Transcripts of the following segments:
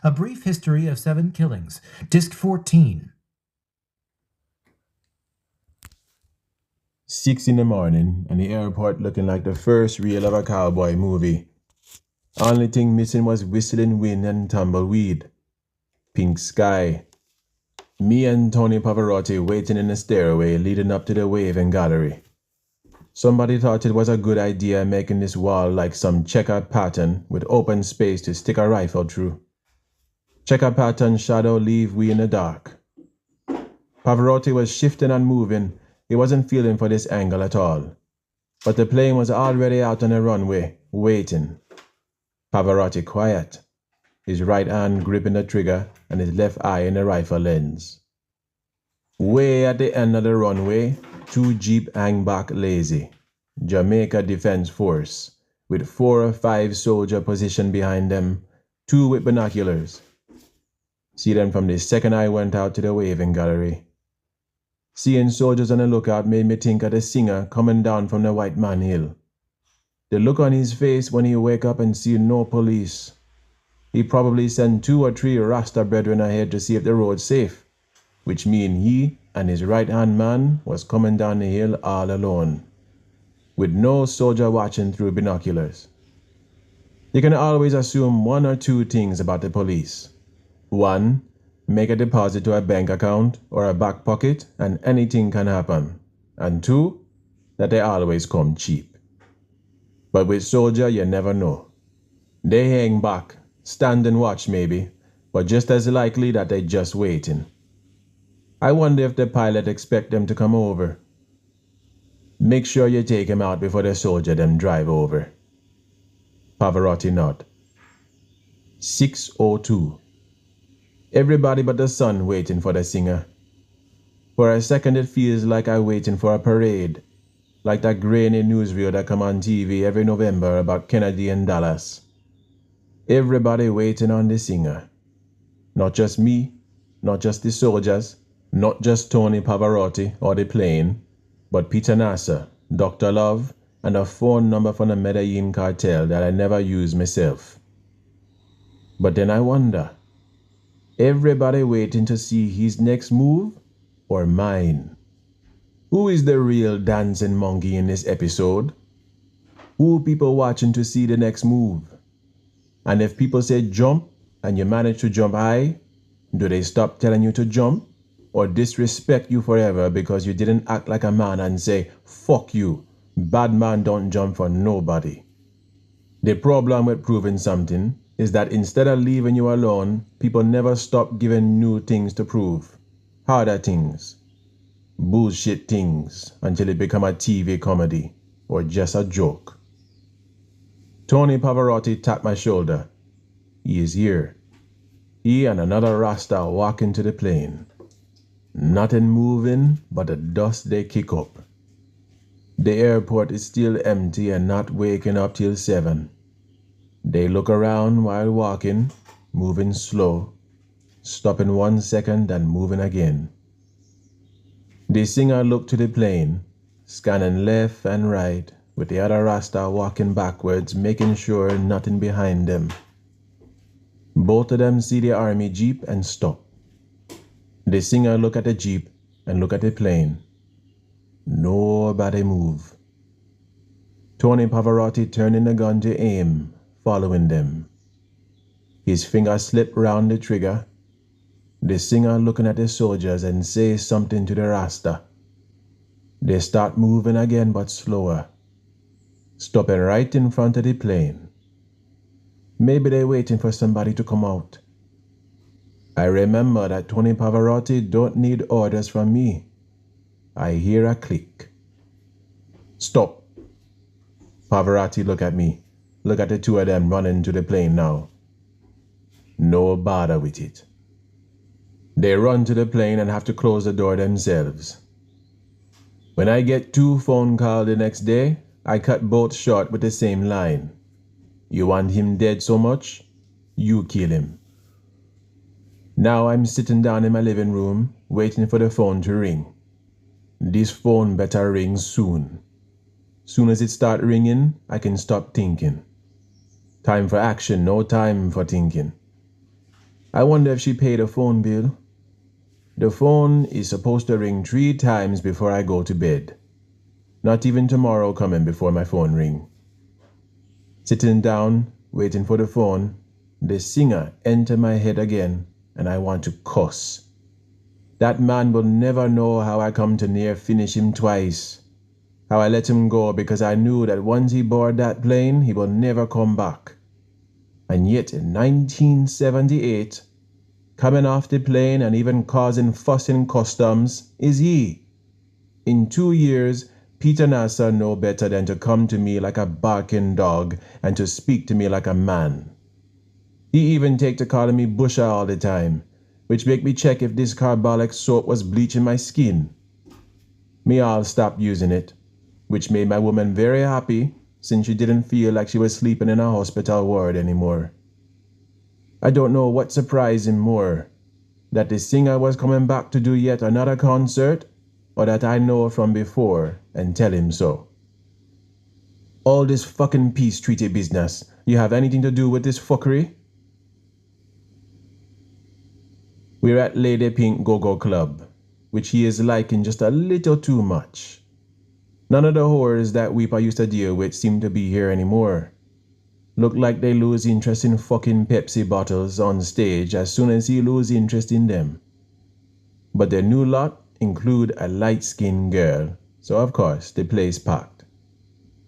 A Brief History of Seven Killings, Disc 14. 6 in the morning, and the airport looking like the first reel of a cowboy movie. Only thing missing was whistling wind and tumbleweed. Pink sky. Me and Tony Pavarotti waiting in the stairway leading up to the waving gallery. Somebody thought it was a good idea making this wall like some checker pattern with open space to stick a rifle through. Checker pattern shadow leave we in the dark. Pavarotti was shifting and moving. He wasn't feeling for this angle at all. But the plane was already out on the runway, waiting. Pavarotti quiet, his right hand gripping the trigger and his left eye in the rifle lens. Way at the end of the runway, two Jeep hang back lazy. Jamaica Defense Force, with 4 or 5 soldiers positioned behind them, 2 with binoculars. See them from the second I went out to the waving gallery. Seeing soldiers on the lookout made me think of the singer coming down from the White Man Hill. The look on his face when he wake up and see no police. He probably sent 2 or 3 Rasta brethren ahead to see if the road's safe, which mean he and his right-hand man was coming down the hill all alone, with no soldier watching through binoculars. You can always assume 1 or 2 things about the police. 1, make a deposit to a bank account or a back pocket and anything can happen. And 2, that they always come cheap. But with soldier, you never know. They hang back, stand and watch maybe, but just as likely that they just waiting. I wonder if the pilot expect them to come over. Make sure you take him out before the soldier them drive over. Pavarotti nod. 6:02. Everybody but the sun waiting for the singer. For a second it feels like I'm waiting for a parade, like that grainy newsreel that come on TV every November about Kennedy and Dallas. Everybody waiting on the singer. Not just me, not just the soldiers, not just Tony Pavarotti or the plane, but Peter Nasser, Dr. Love, and a phone number from the Medellin cartel that I never use myself. But then I wonder, everybody waiting to see his next move or mine? Who is the real dancing monkey in this episode? Who people watching to see the next move? And if people say jump and you manage to jump high, do they stop telling you to jump or disrespect you forever because you didn't act like a man and say, fuck you, bad man don't jump for nobody? The problem with proving something is that instead of leaving you alone, people never stop giving new things to prove, harder things, bullshit things, until it become a TV comedy or just a joke. Tony Pavarotti tapped my shoulder. He is here. He and another Rasta walk into the plane. Nothing moving but the dust they kick up. The airport is still empty and not waking up till 7. They look around while walking, moving slow, stopping 1 second and moving again. The singer looked to the plane, scanning left and right, with the other Rasta walking backwards, making sure nothing behind them. Both of them see the army jeep and stop. The singer look at the jeep and look at the plane. Nobody move. Tony Pavarotti turning the gun to aim, following them. His finger slipped round the trigger. The singer looking at the soldiers and says something to the Rasta. They start moving again but slower, stopping right in front of the plane. Maybe they're waiting for somebody to come out. I remember that Tony Pavarotti don't need orders from me. I hear a click. Stop. Pavarotti look at me. Look at the 2 of them running to the plane now. No bother with it. They run to the plane and have to close the door themselves. When I get 2 phone calls the next day, I cut both short with the same line. You want him dead so much? You kill him. Now I'm sitting down in my living room, waiting for the phone to ring. This phone better ring soon. Soon as it start ringing, I can stop thinking. Time for action, no time for thinking. I wonder if she paid a phone bill. The phone is supposed to ring 3 times before I go to bed. Not even tomorrow coming before my phone ring. Sitting down, waiting for the phone, the singer enter my head again, and I want to cuss. That man will never know how I come to near finish him twice. How I let him go because I knew that once he board that plane, he will never come back. And yet in 1978, coming off the plane and even causing fuss in customs is he. In 2 years, Peter Nasser know better than to come to me like a barking dog and to speak to me like a man. He even take to calling me Busher all the time, which make me check if this carbolic soap was bleaching my skin. Me all stopped using it, which made my woman very happy since she didn't feel like she was sleeping in a hospital ward anymore. I don't know what surprised him more, that the singer was coming back to do yet another concert, or that I know from before and tell him so. All this fucking peace treaty business, you have anything to do with this fuckery? We're at Lady Pink Go-Go Club, which he is liking just a little too much. None of the whores that Weeper used to deal with seem to be here anymore. Look like they lose interest in fucking Pepsi bottles on stage as soon as he lose interest in them. But the new lot include a light-skinned girl, so of course the place packed.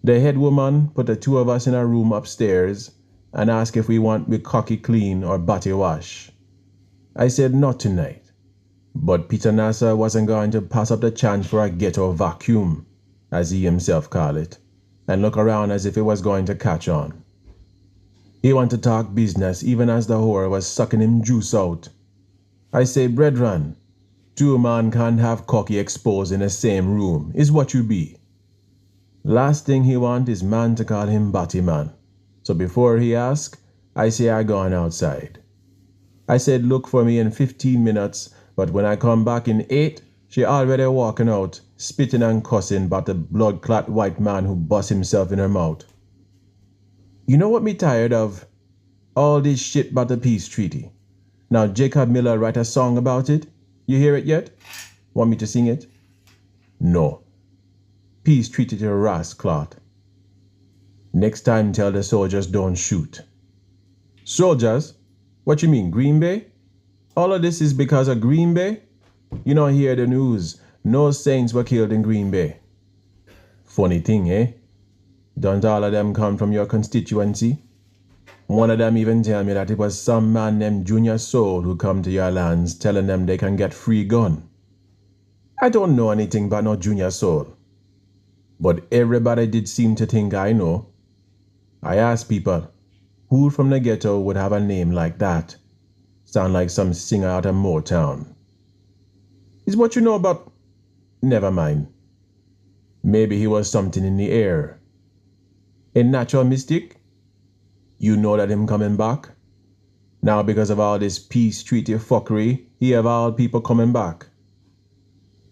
The head woman put the two of us in a room upstairs and asked if we want we cocky clean or body wash. I said not tonight, but Peter Nasser wasn't going to pass up the chance for a ghetto vacuum, as he himself called it, and look around as if it was going to catch on. He wanted to talk business even as the whore was sucking him juice out. I say, brethren, two man can't have cocky exposed in the same room, is what you be. Last thing he want is man to call him Batty Man. So before he ask, I say I gone outside. I said look for me in 15 minutes, but when I come back in 8, she already walking out, spitting and cussing about the blood-clot white man who bust himself in her mouth. You know what me tired of? All this shit about the peace treaty. Now Jacob Miller write a song about it. You hear it yet? Want me to sing it? No. Peace treaty to rasclot. Next time tell the soldiers don't shoot. Soldiers? What you mean, Green Bay? All of this is because of Green Bay? You don't hear the news. No saints were killed in Green Bay. Funny thing, eh? Don't all of them come from your constituency? One of them even tell me that it was some man named Junior Soul who come to your lands telling them they can get free gun. I don't know anything about no Junior Soul. But everybody did seem to think I know. I asked people, who from the ghetto would have a name like that? Sound like some singer out of Motown. Is what you know about... Never mind. Maybe he was something in the air. A natural mystic? You know that him coming back? Now because of all this peace treaty fuckery, he have all people coming back.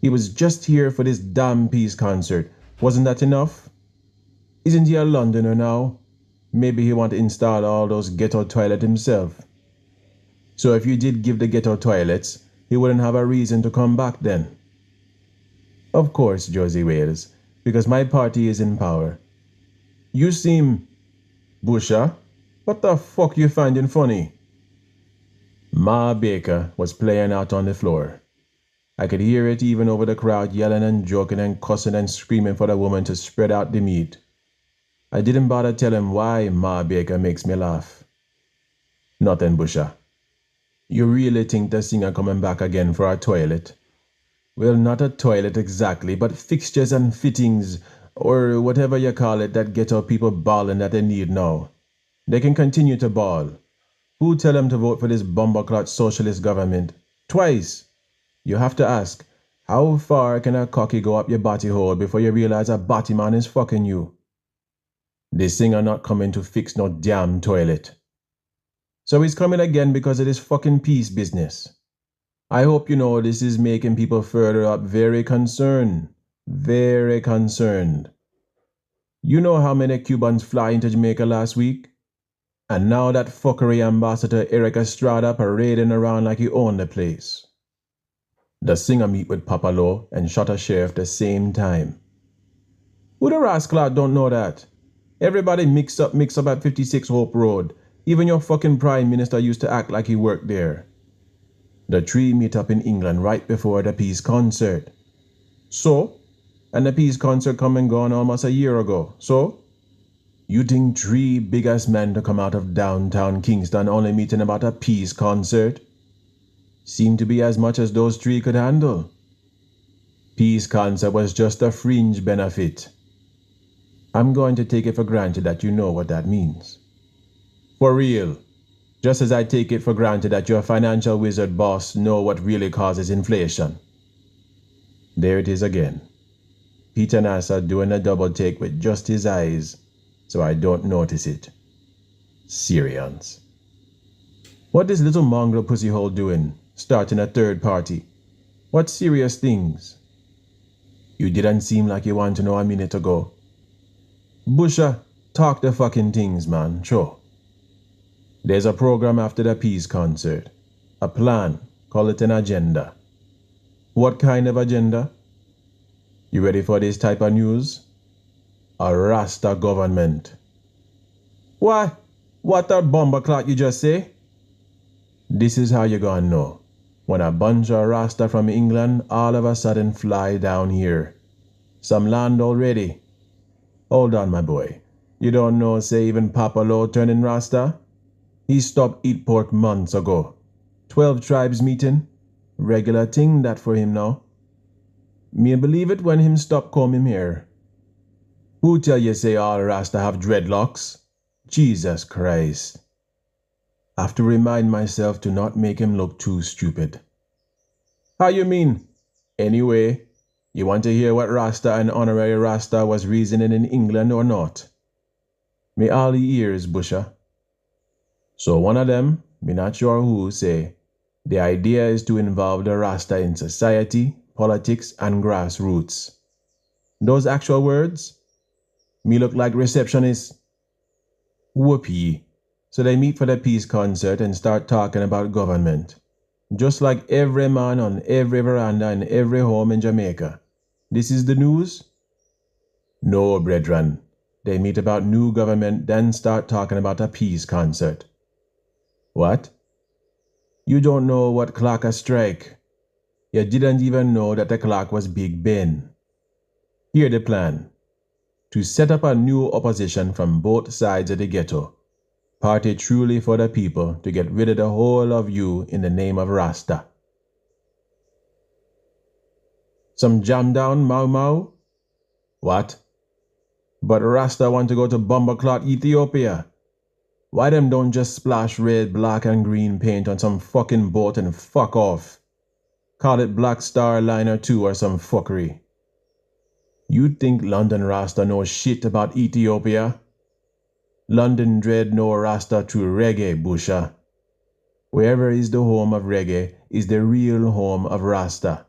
He was just here for this damn peace concert. Wasn't that enough? Isn't he a Londoner now? Maybe he want to install all those ghetto toilets himself. So if you did give the ghetto toilets, he wouldn't have a reason to come back then. Of course, Josie Wales, because my party is in power. You seem... Busher, what the fuck you finding funny? Ma Baker was playing out on the floor. I could hear it even over the crowd yelling and joking and cussing and screaming for the woman to spread out the meat. I didn't bother telling why Ma Baker makes me laugh. Nothing, Busher. You really think the singer coming back again for a toilet? Well, not a toilet exactly, but fixtures and fittings, or whatever you call it that get our people balling that they need now. They can continue to ball. Who tell them to vote for this bumbleclot socialist government? Twice. You have to ask, how far can a cocky go up your body hole before you realize a body man is fucking you? The singer not coming to fix no damn toilet. So he's coming again because of this fucking peace business. I hope you know this is making people further up very concerned. Very concerned. You know how many Cubans fly into Jamaica last week? And now that fuckery ambassador Eric Estrada parading around like he owned the place. The singer meet with Papa Law and shot a sheriff the same time. Who the rascal don't know that? Everybody mix up at 56 Hope Road. Even your fucking prime minister used to act like he worked there. The three meet up in England right before the peace concert. So? And the peace concert come and gone almost a year ago. So? You think three big-ass men to come out of downtown Kingston only meeting about a peace concert? Seemed to be as much as those three could handle. Peace concert was just a fringe benefit. I'm going to take it for granted that you know what that means. For real. Just as I take it for granted that your financial wizard boss know what really causes inflation. There it is again. Peter Nassar doing a double take with just his eyes, so I don't notice it. Syrians. What this little mongrel pussyhole doing, starting a third party? What serious things? You didn't seem like you want to know a minute ago. Busha, talk the fucking things, man, sure. There's a program after the peace concert. A plan, call it an agenda. What kind of agenda? You ready for this type of news? A Rasta government. Why? What a bomber clock you just say? This is how you gonna know. When a bunch of Rasta from England all of a sudden fly down here. Some land already. Hold on, my boy. You don't know, say, even Papa Law turning Rasta? He stopped eat pork months ago. 12 tribes meeting. Regular thing that for him now. Me believe it when him stop comb him hair. Who tell you say all Rasta have dreadlocks? Jesus Christ. I have to remind myself to not make him look too stupid. How you mean? Anyway, you want to hear what Rasta and honorary Rasta was reasoning in England or not? Me all ears, Busha. So one of them, me not sure who, say, the idea is to involve the Rasta in society, politics, and grassroots. Those actual words? Me look like receptionist. Whoopee. So they meet for the peace concert and start talking about government. Just like every man on every veranda in every home in Jamaica. This is the news? No, brethren. They meet about new government, then start talking about a peace concert. What? You don't know what clock a strike. You didn't even know that the clock was Big Ben. Hear the plan. To set up a new opposition from both sides of the ghetto. Party truly for the people to get rid of the whole of you in the name of Rasta. Some jam down, Mau Mau? What? But Rasta want to go to Bomberclot, Ethiopia. Why them don't just splash red, black, and green paint on some fucking boat and fuck off? Call it Black Star Liner 2 or some fuckery. You think London Rasta knows shit about Ethiopia? London dread no Rasta through reggae, Busha. Wherever is the home of reggae is the real home of Rasta.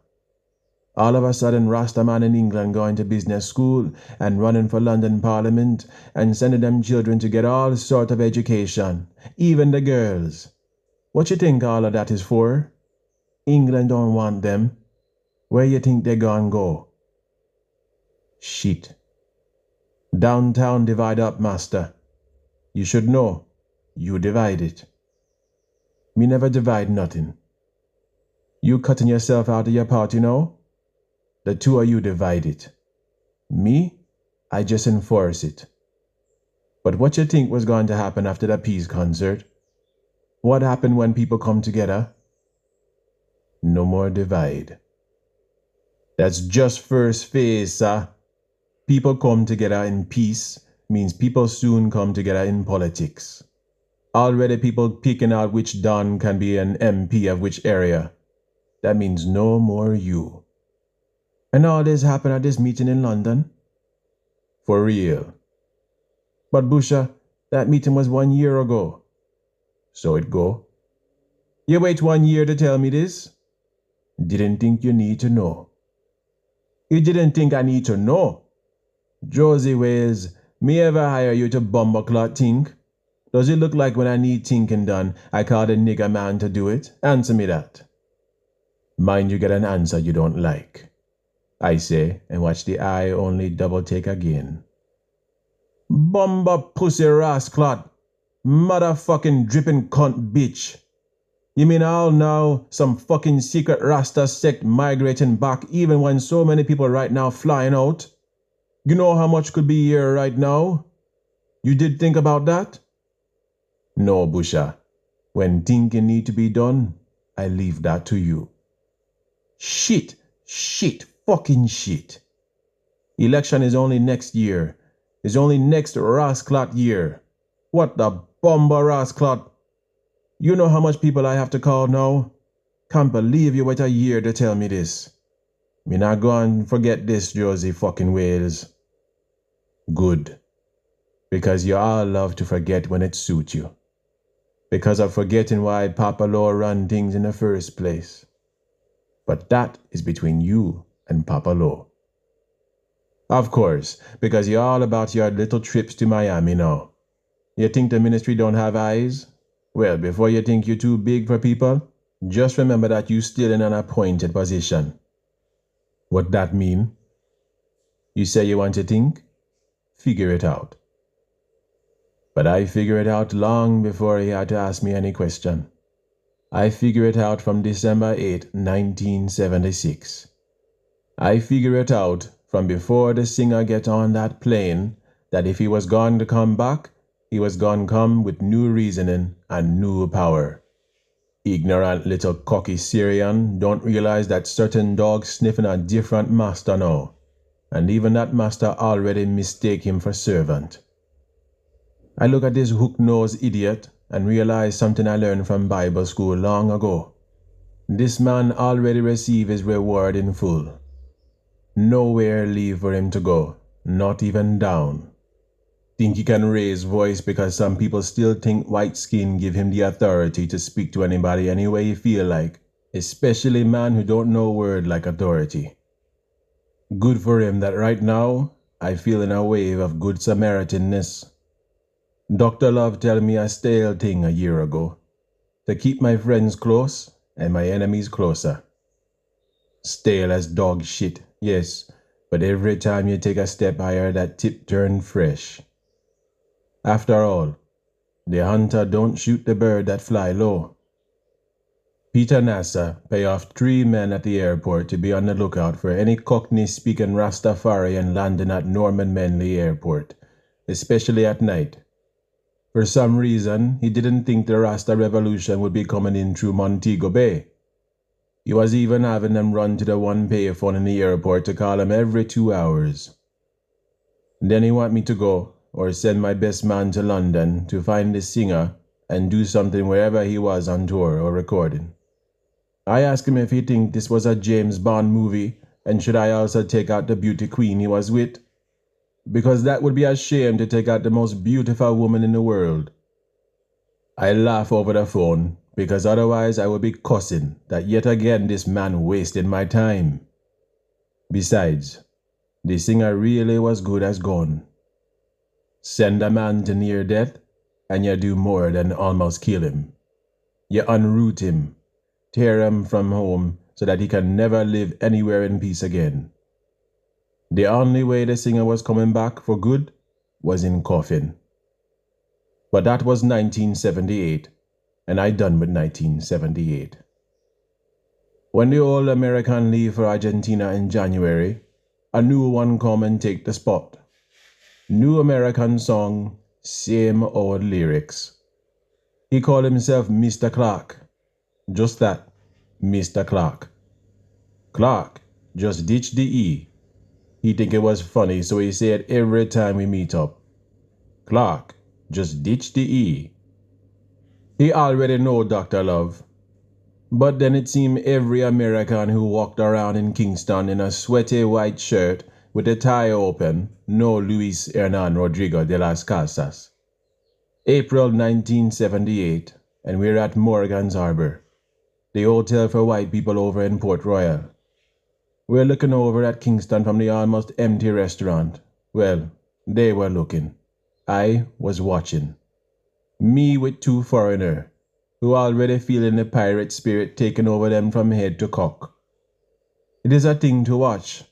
All of a sudden, Rasta man in England going to business school and running for London Parliament and sending them children to get all sort of education, even the girls. What you think all of that is for? England don't want them. Where you think they gonna go? Shit. Downtown divide up, master. You should know. You divide it. Me never divide nothing. You cutting yourself out of your party now? The two of you divide it. Me, I just enforce it. But what you think was going to happen after the peace concert? What happened when people come together? No more divide. That's just first phase, sir. People come together in peace means people soon come together in politics. Already people picking out which Don can be an MP of which area. That means no more you. And all this happened at this meeting in London? For real. But Busha, that meeting was 1 year ago. So it go. You wait 1 year to tell me this? Didn't think you need to know. You didn't think I need to know? Josie Wales, me ever hire you to Bomberclot think? Does it look like when I need thinking done, I call the nigger man to do it? Answer me that. Mind you get an answer you don't like, I say, and watch the eye only double take again. Bumba pussy rasclot, motherfucking dripping cunt bitch. You mean I'll now some fucking secret Rasta sect migrating back even when so many people right now flying out? You know how much could be here right now? You did think about that? No, Busha. When thinking need to be done, I leave that to you. Shit, fucking shit. Election is only next year. It's only next rasclot year. What the bomber rasclot? You know how much people I have to call now? Can't believe you wait a year to tell me this. Me not go and forget this, Josie fucking Wales. Good. Because you all love to forget when it suits you. Because of forgetting why Papa Law run things in the first place. But that is between you and Papa Law. Of course, because you're all about your little trips to Miami now. You think the ministry don't have eyes? Well, before you think you're too big for people, just remember that you're still in an appointed position. What that mean? You say you want to think? Figure it out. But I figure it out long before he had to ask me any question. I figure it out from December 8, 1976. I figure it out from before the singer get on that plane that if he was going to come back, he was going to come with new reasoning and new power. Ignorant little cocky Syrian don't realize that certain dogs sniffing a different master now, and even that master already mistake him for servant. I look at this hook-nosed idiot and realize something I learned from Bible school long ago. This man already received his reward in full. Nowhere leave for him to go, not even down. Think he can raise voice because some people still think white skin give him the authority to speak to anybody any way he feel like, especially man who don't know word like authority. Good for him that right now I feel in a wave of good Samaritanness. Dr. Love tell me a stale thing a year ago, to keep my friends close and my enemies closer. Stale as dog shit, yes, but every time you take a step higher that tip turn fresh. After all, the hunter don't shoot the bird that fly low. Peter Nasser pay off 3 men at the airport to be on the lookout for any Cockney-speaking Rastafarian landing at Norman Manley Airport, especially at night. For some reason, he didn't think the Rasta Revolution would be coming in through Montego Bay. He was even having them run to the one payphone in the airport to call him every 2 hours. Then he want me to go, or send my best man to London to find the singer and do something wherever he was on tour or recording. I asked him if he think this was a James Bond movie and should I also take out the beauty queen he was with? Because that would be a shame to take out the most beautiful woman in the world. I laugh over the phone because otherwise I would be cussing that yet again this man wasted my time. Besides, the singer really was good as gone. Send a man to near death and you do more than almost kill him. You unroot him, tear him from home so that he can never live anywhere in peace again. The only way the singer was coming back for good was in coffin. But that was 1978, and I done with 1978. When the old American leave for Argentina in January, a new one come and take the spot. New American song, same old lyrics. He called himself Mr. Clark. Just that, Mr. Clark. Clark just ditched the E. He think it was funny, so he said every time we meet up. Clark just ditched the E. He already know Dr. Love. But then it seemed every American who walked around in Kingston in a sweaty white shirt with the tie open know Luis Hernan Rodrigo de las Casas. April 1978, and we're at Morgan's Harbor, the hotel for white people over in Port Royal. We're looking over at Kingston from the almost empty restaurant. Well, they were looking. I was watching. Me with two foreigner, who already feeling the pirate spirit taking over them from head to cock. It is a thing to watch,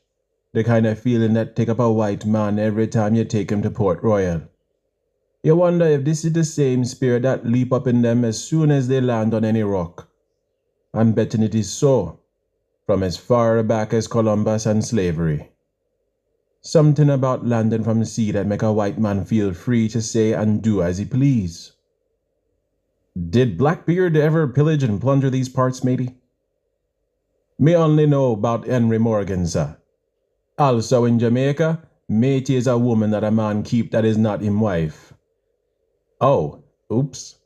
the kind of feeling that take up a white man every time you take him to Port Royal. You wonder if this is the same spirit that leap up in them as soon as they land on any rock. I'm betting it is so, from as far back as Columbus and slavery. Something about landing from sea that make a white man feel free to say and do as he please. Did Blackbeard ever pillage and plunder these parts, matey? Me only know about Henry Morgan, sir. Also in Jamaica, matey is a woman that a man keep that is not him wife. Oh, oops.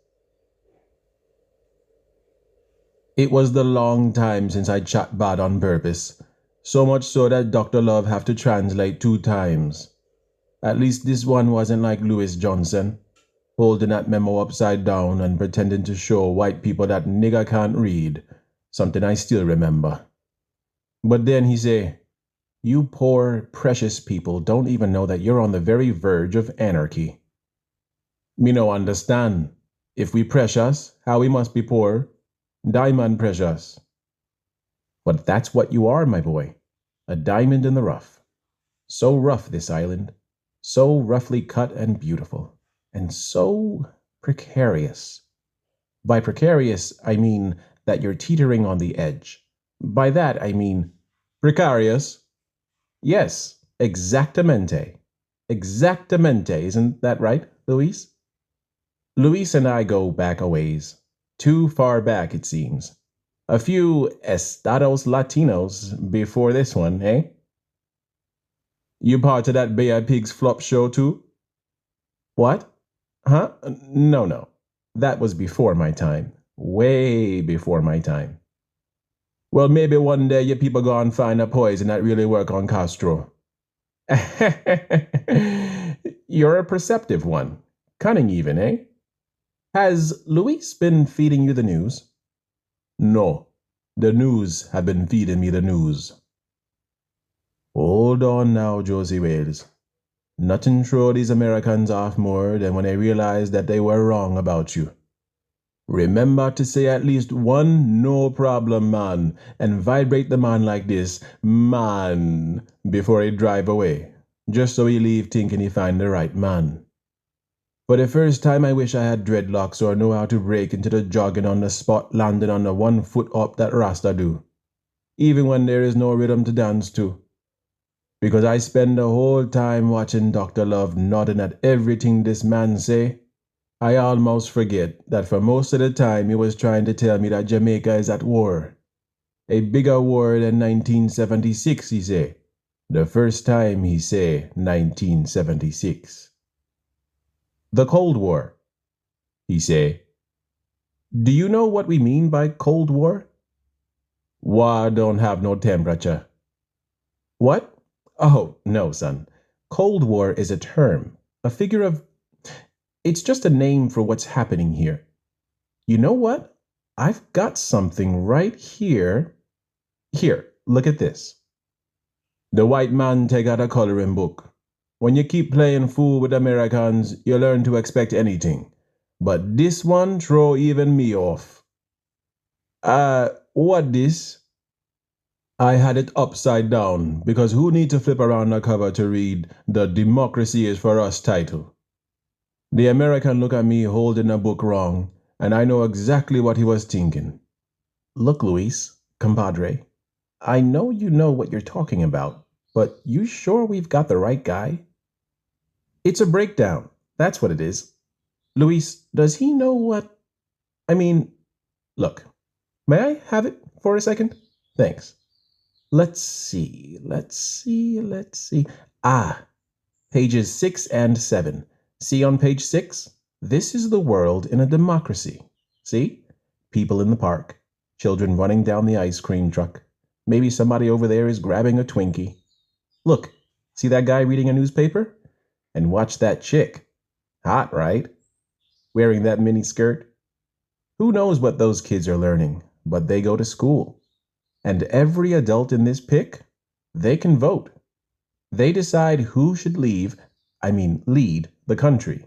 It was the long time since I chat bad on purpose, so much so that Dr. Love have to translate 2 times. At least this one wasn't like Louis Johnson, holding that memo upside down and pretending to show white people that nigger can't read, something I still remember. But then he say, "You poor, precious people don't even know that you're on the very verge of anarchy." Me no understand. If we precious, how we must be poor? Diamond precious. But that's what you are, my boy. A diamond in the rough. So rough, this island. So roughly cut and beautiful. And so precarious. By precarious, I mean that you're teetering on the edge. By that, I mean precarious. Yes, exactamente. Exactamente, isn't that right, Luis? Luis and I go back a ways. Too far back, it seems. A few Estados Latinos before this one, eh? You part of that Bay of Pigs flop show too? What? Huh? No. That was before my time. Way before my time. Well, maybe one day you people go and find a poison that really work on Castro. You're a perceptive one. Cunning even, eh? Has Luis been feeding you the news? No, the news have been feeding me the news. Hold on now, Josie Wales. Nothing throw these Americans off more than when they realize that they were wrong about you. Remember to say at least one "no problem, man," and vibrate the man like this, "man," before he drive away, just so he leave thinking he find the right man. For the first time, I wish I had dreadlocks or know how to break into the jogging on the spot, landing on the 1 foot up that Rasta do, even when there is no rhythm to dance to. Because I spend the whole time watching Dr. Love nodding at everything this man say, I almost forget that for most of the time he was trying to tell me that Jamaica is at war. A bigger war than 1976, he say. The first time he say 1976. The Cold War, he say. Do you know what we mean by Cold War? War don't have no temperature. What? Oh, no, son. Cold War is a term, a figure of... It's just a name for what's happening here. You know what? I've got something right here. Here, look at this. The white man take out a coloring book. When you keep playing fool with Americans, you learn to expect anything. But this one throw even me off. What this? I had it upside down because who need to flip around the cover to read the "Democracy is for Us" title? The American look at me holding a book wrong, and I know exactly what he was thinking. Look, Luis, compadre, I know you know what you're talking about, but you sure we've got the right guy? It's a breakdown. That's what it is. Luis, does he know what... I mean, look, may I have it for a second? Thanks. Let's see. Pages 6 and 7. See on page 6? This is the world in a democracy. See? People in the park. Children running down the ice cream truck. Maybe somebody over there is grabbing a Twinkie. Look, see that guy reading a newspaper? And watch that chick. Hot, right? Wearing that mini skirt. Who knows what those kids are learning, but they go to school. And every adult in this pic, they can vote. They decide who should lead the country.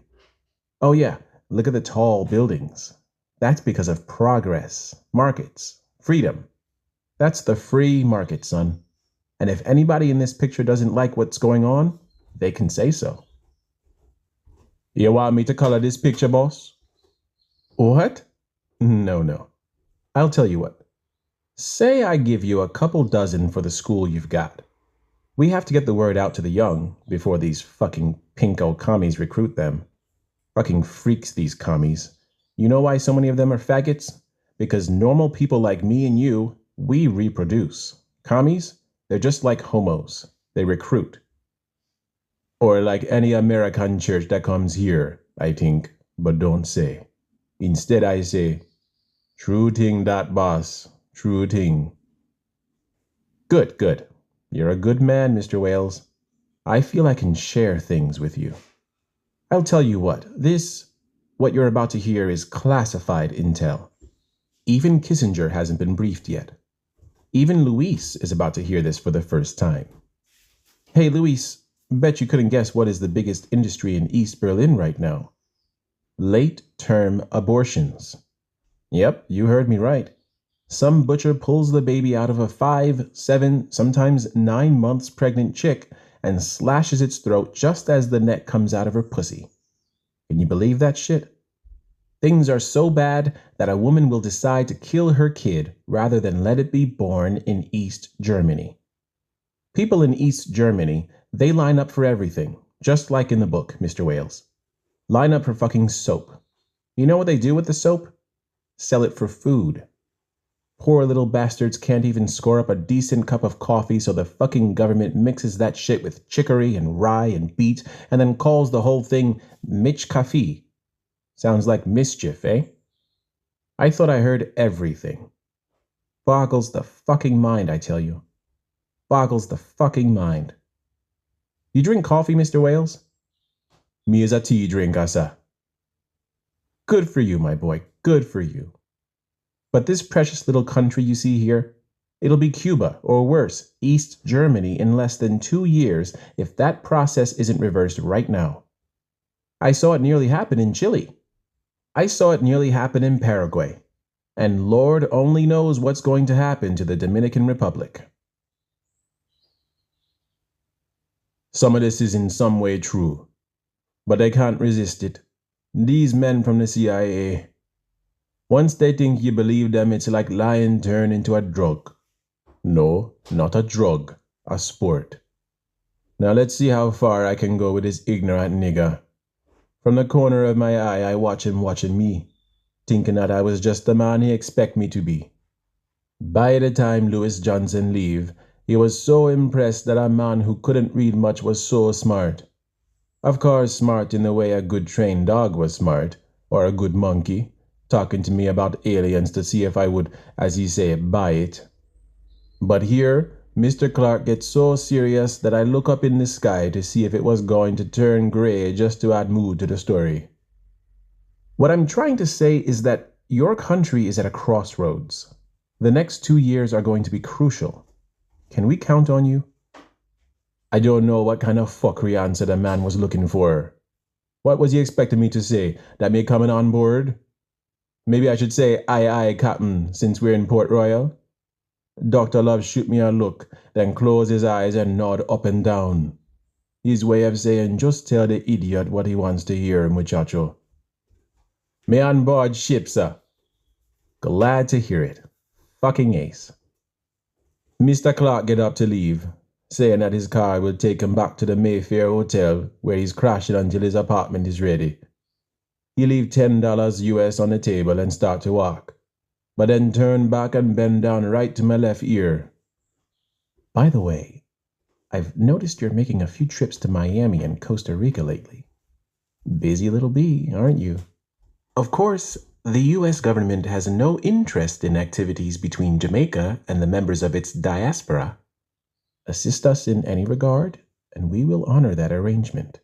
Oh yeah, look at the tall buildings. That's because of progress, markets, freedom. That's the free market, son. And if anybody in this picture doesn't like what's going on, they can say so. You want me to color this picture, boss? What? No. I'll tell you what. Say I give you a couple dozen for the school you've got. We have to get the word out to the young before these fucking pinko commies recruit them. Fucking freaks, these commies. You know why so many of them are faggots? Because normal people like me and you, we reproduce. Commies, they're just like homos. They recruit. Or like any American church that comes here, I think, but don't say. Instead, I say, true thing that, boss. True thing. Good. You're a good man, Mr. Wales. I feel I can share things with you. I'll tell you what you're about to hear is classified intel. Even Kissinger hasn't been briefed yet. Even Luis is about to hear this for the first time. Hey, Luis, bet you couldn't guess what is the biggest industry in East Berlin right now. Late-term abortions. Yep, you heard me right. Some butcher pulls the baby out of a 5, 7, sometimes 9 months pregnant chick and slashes its throat just as the neck comes out of her pussy. Can you believe that shit? Things are so bad that a woman will decide to kill her kid rather than let it be born in East Germany. People in East Germany, they line up for everything, just like in the book, Mr. Wales. Line up for fucking soap. You know what they do with the soap? Sell it for food. Poor little bastards can't even score up a decent cup of coffee, so the fucking government mixes that shit with chicory and rye and beet and then calls the whole thing Mitch-Kaffee. Sounds like mischief, eh? I thought I heard everything. Boggles the fucking mind, I tell you. Boggles the fucking mind. You drink coffee, Mr. Wales? Me is a tea drinker, sir. Good for you, my boy, good for you. But this precious little country you see here, it'll be Cuba, or worse, East Germany in less than 2 years if that process isn't reversed right now. I saw it nearly happen in Chile. I saw it nearly happen in Paraguay. And Lord only knows what's going to happen to the Dominican Republic. Some of this is in some way true, but I can't resist it. These men from the CIA, once they think you believe them, it's like lying turned into a drug. No, not a drug, a sport. Now let's see how far I can go with this ignorant nigger. From the corner of my eye, I watch him watching me, thinking that I was just the man he expect me to be. By the time Louis Johnson leave, he was so impressed that a man who couldn't read much was so smart. Of course, smart in the way a good trained dog was smart, or a good monkey, talking to me about aliens to see if I would, as he say, buy it. But here, Mr. Clark gets so serious that I look up in the sky to see if it was going to turn gray just to add mood to the story. What I'm trying to say is that your country is at a crossroads. The next 2 years are going to be crucial. Can we count on you? I don't know what kind of fuckery answer the man was looking for. What was he expecting me to say? That me coming on board? Maybe I should say, aye, Captain, since we're in Port Royal? Dr. Love shoot me a look, then close his eyes and nod up and down. His way of saying, just tell the idiot what he wants to hear, muchacho. Me on board ship, sir. Glad to hear it. Fucking ace. Mr. Clark get up to leave, saying that his car will take him back to the Mayfair Hotel, where he's crashing until his apartment is ready. He leave $10 US on the table and start to walk, but then turn back and bend down right to my left ear. By the way, I've noticed you're making a few trips to Miami and Costa Rica lately. Busy little bee, aren't you? Of course, the US government has no interest in activities between Jamaica and the members of its diaspora. Assist us in any regard, and we will honor that arrangement.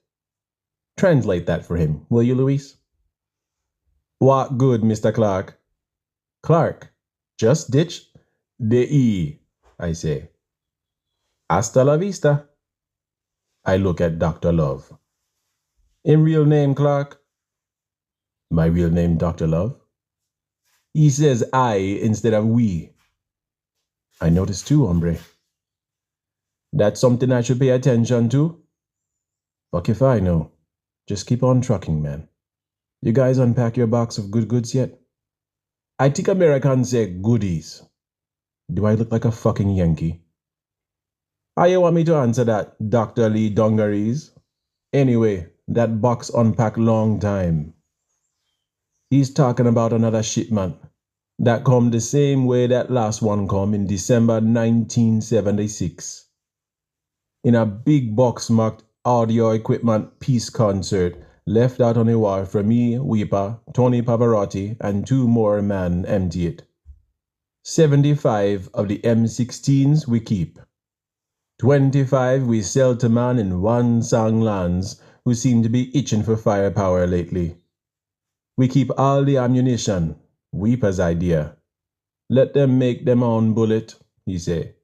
Translate that for him, will you, Luis? What good, Mr. Clark? Clark, just ditch the E, I say. Hasta la vista. I look at Dr. Love. In real name, Clark? My real name, Dr. Love? He says I instead of we. I noticed too, hombre. That's something I should pay attention to? Fuck if I know. Just keep on trucking, man. You guys unpack your box of good goods yet? I think Americans say goodies. Do I look like a fucking Yankee? How you want me to answer that, Dr. Lee Dungarees? Anyway, that box unpacked long time. He's talking about another shipment that come the same way that last one come in December 1976. In a big box marked audio equipment peace concert left out on the wall for me, Weeper, Tony Pavarotti, and 2 more men empty it. 75 of the M16s we keep. 25 we sell to man in one song lands who seem to be itching for firepower lately. We keep all the ammunition, Weeper's idea. Let them make them own bullet, he say.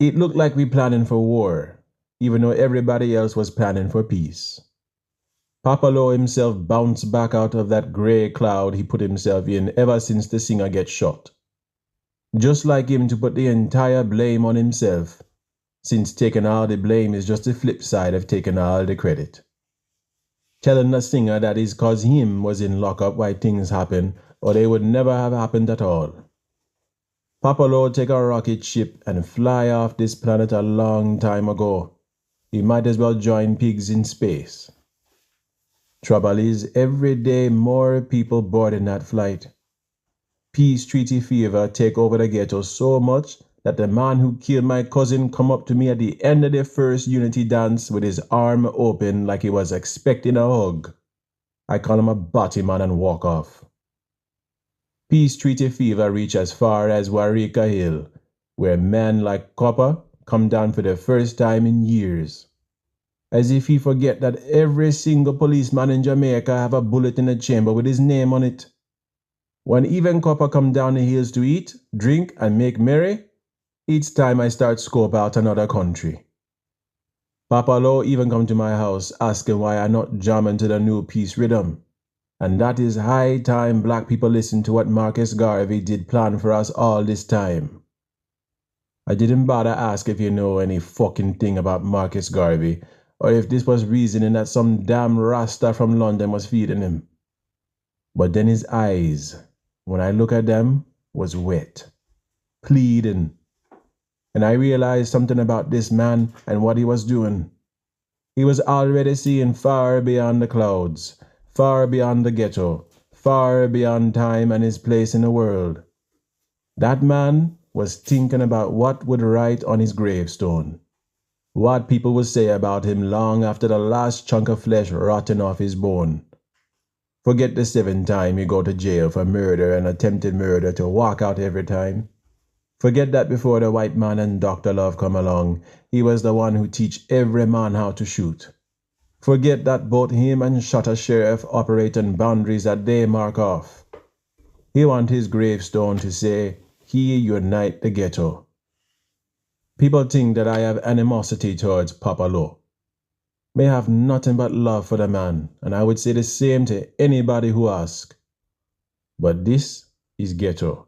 It looked like we planning for war, even though everybody else was planning for peace. Papalo himself bounced back out of that gray cloud he put himself in ever since the singer get shot. Just like him to put the entire blame on himself, since taking all the blame is just the flip side of taking all the credit. Telling the singer that it's cause him was in lockup why things happen, or they would never have happened at all. Papalo take a rocket ship and fly off this planet a long time ago. He might as well join pigs in space. Trouble is, every day more people boarding that flight. Peace treaty fever take over the ghetto so much that the man who killed my cousin come up to me at the end of the first unity dance with his arm open like he was expecting a hug. I call him a body man and walk off. Peace treaty fever reach as far as Warika Hill, where men like Copper come down for the first time in years. As if he forget that every single policeman in Jamaica have a bullet in the chamber with his name on it. When even Copper come down the hills to eat, drink, and make merry, it's time I start scope out another country. Papalo even come to my house asking why I not jamming to the new peace rhythm. And that is high time black people listen to what Marcus Garvey did plan for us all this time. I didn't bother ask if you know any fucking thing about Marcus Garvey, or if this was reasoning that some damn Rasta from London was feeding him. But then his eyes, when I look at them, was wet, pleading. And I realized something about this man and what he was doing. He was already seeing far beyond the clouds, far beyond the ghetto, far beyond time and his place in the world. That man was thinking about what would write on his gravestone, what people would say about him long after the last chunk of flesh rotting off his bone. Forget the 7th time you go to jail for murder and attempted murder to walk out every time. Forget that before the white man and Dr. Love come along, he was the one who teach every man how to shoot. Forget that both him and Shutter Sheriff operate on boundaries that they mark off. He want his gravestone to say, he unite the ghetto. People think that I have animosity towards Papalo. May have nothing but love for the man, and I would say the same to anybody who asks. But this is ghetto.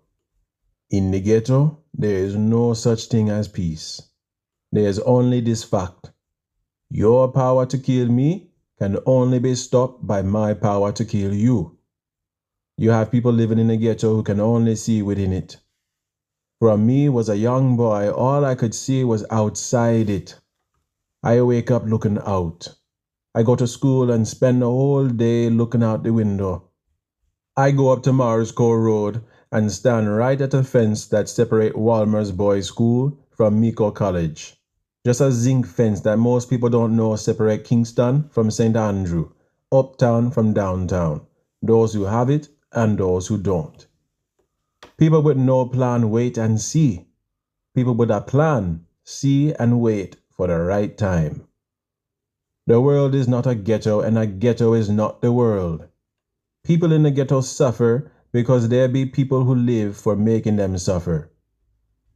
In the ghetto, there is no such thing as peace. There is only this fact. Your power to kill me can only be stopped by my power to kill you. You have people living in the ghetto who can only see within it. From me was a young boy, all I could see was outside it. I wake up looking out. I go to school and spend the whole day looking out the window. I go up to Morris Core Road and stand right at a fence that separates Walmer's Boys School from Miko College. Just a zinc fence that most people don't know separate Kingston from St. Andrew, uptown from downtown, those who have it and those who don't. People with no plan wait and see. People with a plan see and wait for the right time. The world is not a ghetto, and a ghetto is not the world. People in the ghetto suffer because there be people who live for making them suffer.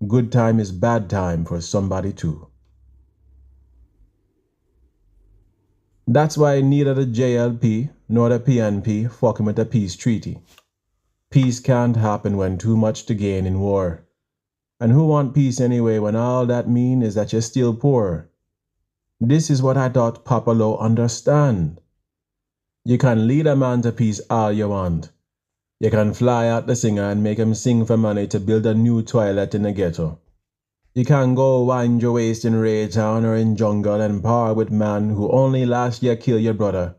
Good time is bad time for somebody too. That's why neither the JLP nor the PNP fucking with a peace treaty. Peace can't happen when too much to gain in war. And who want peace anyway when all that mean is that you're still poor? This is what I thought Papa Lo understand. You can lead a man to peace all you want. You can fly out the singer and make him sing for money to build a new toilet in the ghetto. You can go wind your waist in Raytown or in jungle and par with man who only last year killed your brother.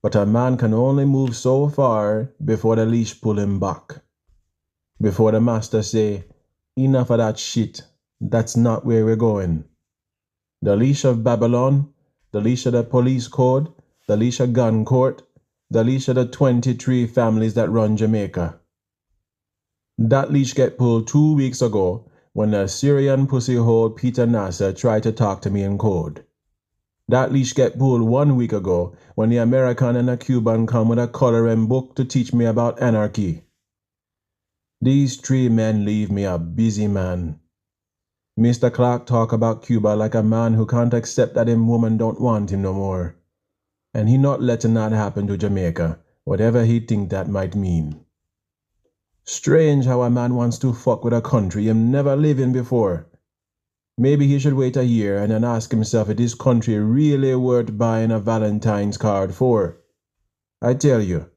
But a man can only move so far before the leash pull him back. Before the master say, enough of that shit, that's not where we're going. The leash of Babylon, the leash of the police code, the leash of gun court, the leash of the 23 families that run Jamaica. That leash get pulled 2 weeks ago when the Syrian pussyhole Peter Nasser tried to talk to me in code. That leash get pulled 1 week ago when the American and the Cuban come with a coloring book to teach me about anarchy. These 3 men leave me a busy man. Mr. Clark talk about Cuba like a man who can't accept that him woman don't want him no more. And he not letting that happen to Jamaica, whatever he think that might mean. Strange how a man wants to fuck with a country him never live in before. Maybe he should wait a year and then ask himself if this country really worth buying a Valentine's card for. I tell you,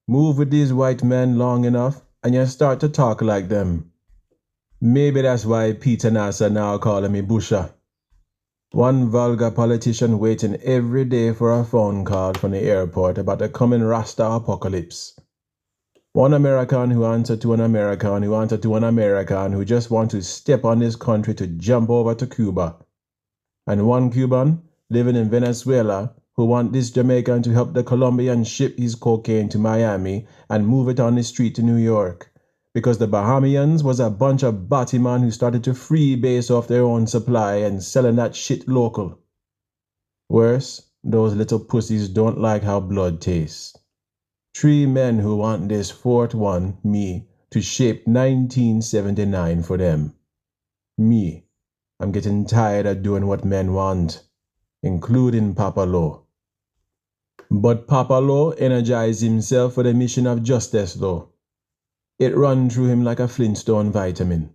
move with these white men long enough and you start to talk like them. Maybe that's why Peter Nasser now calling me Busha. One vulgar politician waiting every day for a phone call from the airport about the coming Rasta apocalypse. One American who answered to an American who answered to an American who just want to step on this country to jump over to Cuba. And one Cuban living in Venezuela who want this Jamaican to help the Colombian ship his cocaine to Miami and move it on the street to New York. Because the Bahamians was a bunch of battyman who started to freebase off their own supply and selling that shit local. Worse, those little pussies don't like how blood tastes. 3 men who want this 4th one, me, to shape 1979 for them. Me, I'm getting tired of doing what men want, including Papa Lo. But Papa Lo energized himself for the mission of justice though. It run through him like a Flintstone vitamin.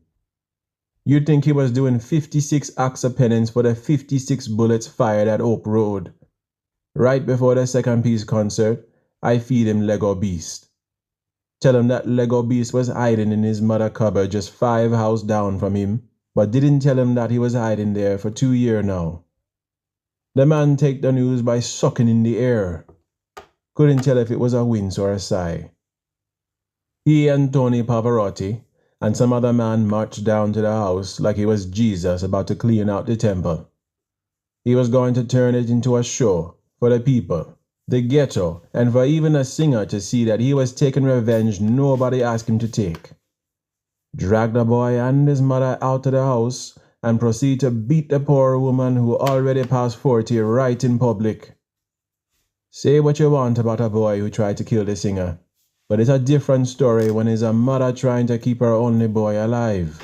You'd think he was doing 56 acts of penance for the 56 bullets fired at Oak Road. Right before the second piece concert, I feed him Lego Beast. Tell him that Lego Beast was hiding in his mother cupboard just 5 houses down from him, but didn't tell him that he was hiding there for 2 years now. The man take the news by sucking in the air. Couldn't tell if it was a wince or a sigh. He and Tony Pavarotti and some other man marched down to the house like he was Jesus about to clean out the temple. He was going to turn it into a show for the people, the ghetto, and for even a singer to see that he was taking revenge nobody asked him to take. Drag the boy and his mother out of the house and proceed to beat the poor woman who already passed 40 right in public. Say what you want about a boy who tried to kill the singer, but it's a different story when it's a mother trying to keep her only boy alive.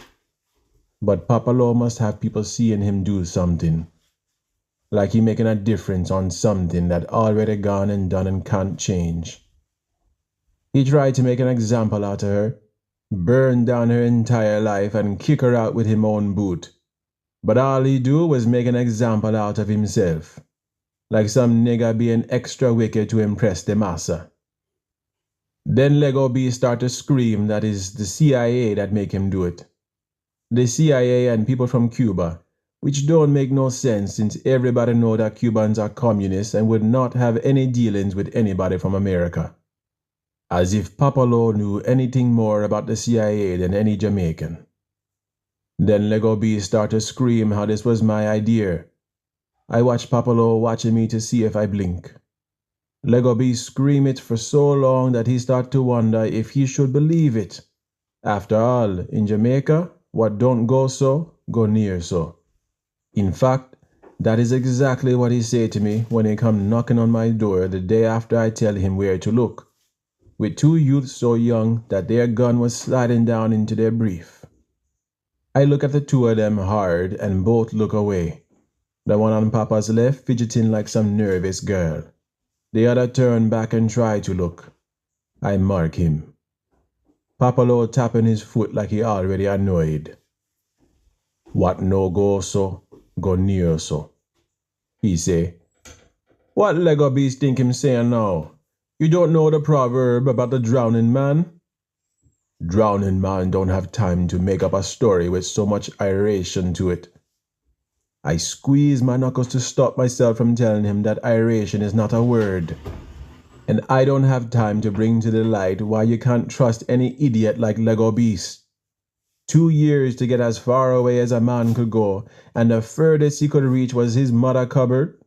But Papa Lo must have people seeing him do something. Like he making a difference on something that already gone and done and can't change. He tried to make an example out of her, burn down her entire life and kick her out with his own boot. But all he do was make an example out of himself. Like some nigger being extra wicked to impress the massa. Then Lego B start to scream that is the CIA that make him do it. The CIA and people from Cuba, which don't make no sense since everybody know that Cubans are communists and would not have any dealings with anybody from America. As if Papa Lo knew anything more about the CIA than any Jamaican. Then Lego B start to scream how this was my idea. I watch Papa Lo watching me to see if I blink. Lego B scream it for so long that he start to wonder if he should believe it. After all, in Jamaica, what don't go so, go near so. In fact, that is exactly what he say to me when he come knocking on my door the day after I tell him where to look, with 2 youths so young that their gun was sliding down into their brief. I look at the 2 of them hard and both look away. The one on Papa's left fidgeting like some nervous girl. The other turned back and tried to look. I mark him. Papa Lo tapping his foot like he already annoyed. What no go so, go near so. He say, what Lego beast think him saying now? You don't know the proverb about the drowning man? Drowning man don't have time to make up a story with so much iration to it. I squeeze my knuckles to stop myself from telling him that iration is not a word. And I don't have time to bring to the light why you can't trust any idiot like Lego Beast. 2 years to get as far away as a man could go, and the furthest he could reach was his mother cupboard.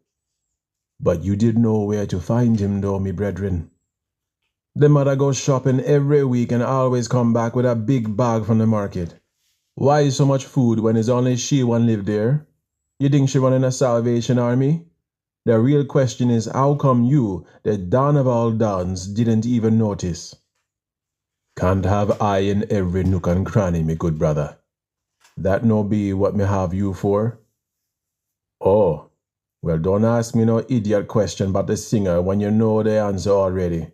But you did know where to find him though, me brethren. The mother goes shopping every week and always come back with a big bag from the market. Why so much food when it's only she one live there? You think she running a Salvation Army? The real question is how come you, the Don of all Dons, didn't even notice? Can't have eye in every nook and cranny, me good brother. That no be what me have you for? Oh, well don't ask me no idiot question about the singer when you know the answer already.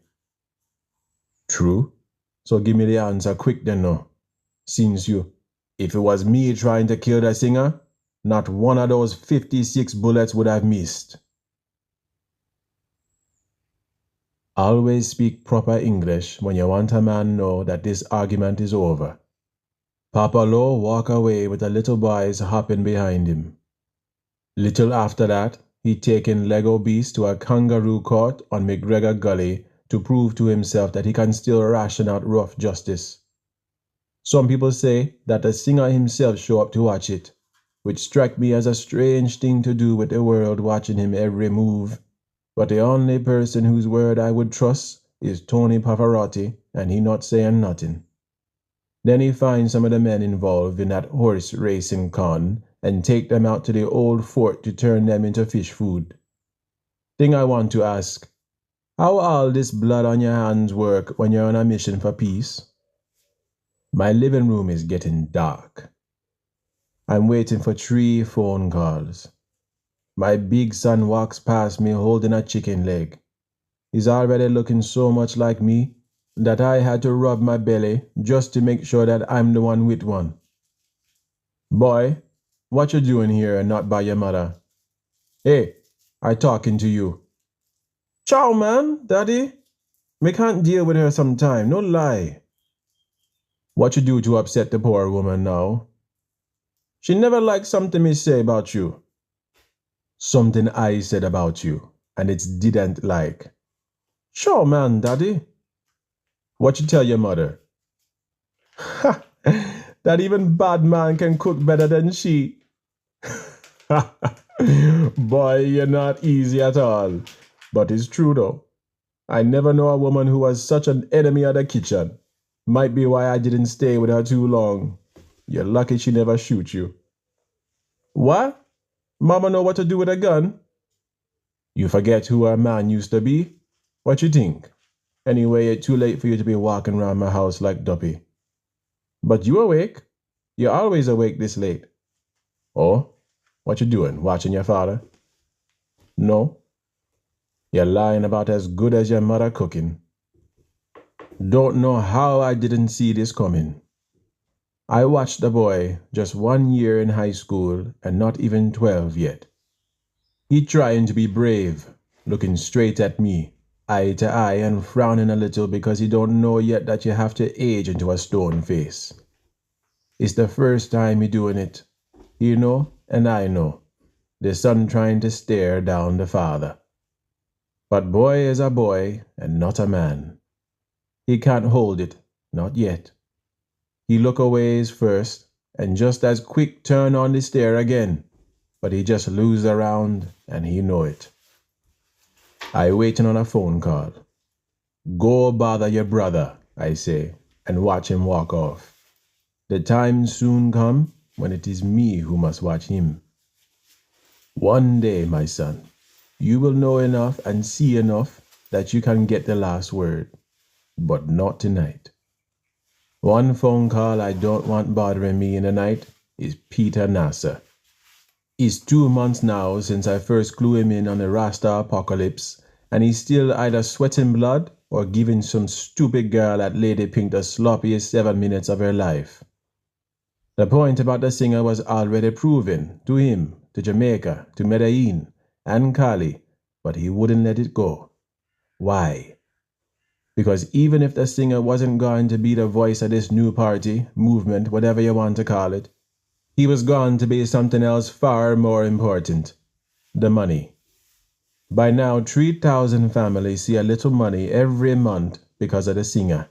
True, so give me the answer quick then no. Since if it was me trying to kill the singer, not one of those 56 bullets would have missed. Always speak proper English when you want a man know that this argument is over. Papa Lo walk away with the little boys hopping behind him. Little after that, he taken Lego Beast to a kangaroo court on McGregor Gully to prove to himself that he can still ration out rough justice. Some people say that the singer himself show up to watch it, which struck me as a strange thing to do with the world watching him every move. But the only person whose word I would trust is Tony Pavarotti, and he not saying nothing. Then he finds some of the men involved in that horse racing con and take them out to the old fort to turn them into fish food. Thing I want to ask, how all this blood on your hands work when you're on a mission for peace? My living room is getting dark. I'm waiting for 3 phone calls. My big son walks past me holding a chicken leg. He's already looking so much like me that I had to rub my belly just to make sure that I'm the one with one. Boy, what you doing here and not by your mother? Hey, I talking to you. Chow man, daddy. Me can't deal with her sometime, no lie. What you do to upset the poor woman now? She never liked something me say about you. Something I said about you, and it's didn't like. Sure man, daddy. What you tell your mother? Ha! That even bad man can cook better than she. Boy, you're not easy at all. But it's true though. I never know a woman who was such an enemy of the kitchen. Might be why I didn't stay with her too long. You're lucky she never shoot you. What? Mama know what to do with a gun? You forget who our man used to be? What you think? Anyway, it's too late for you to be walking around my house like Duppy. But you awake? You're always awake this late. Oh? What you doing? Watching your father? No? You're lying about as good as your mother cooking. Don't know how I didn't see this coming. I watched the boy just 1 year in high school and not even 12 yet. He trying to be brave, looking straight at me, eye to eye, and frowning a little because he don't know yet that you have to age into a stone face. It's the first time he doing it. You know, and I know. The son trying to stare down the father. But boy is a boy and not a man. He can't hold it, not yet. He look a ways first, and just as quick turn on the stare again, but he just lose around, and he know it. I waiting on a phone call. Go bother your brother, I say, and watch him walk off. The time soon come when it is me who must watch him. One day, my son, you will know enough and see enough that you can get the last word, but not tonight. One phone call I don't want bothering me in the night is Peter Nasser. It's 2 months now since I first clued him in on the Rasta apocalypse, and he's still either sweating blood or giving some stupid girl at Lady Pink the sloppiest 7 minutes of her life. The point about the singer was already proven to him, to Jamaica, to Medellin, and Cali, but he wouldn't let it go. Why? Because even if the singer wasn't going to be the voice of this new party, movement, whatever you want to call it, he was going to be something else far more important: the money. By now, 3,000 families see a little money every month because of the singer.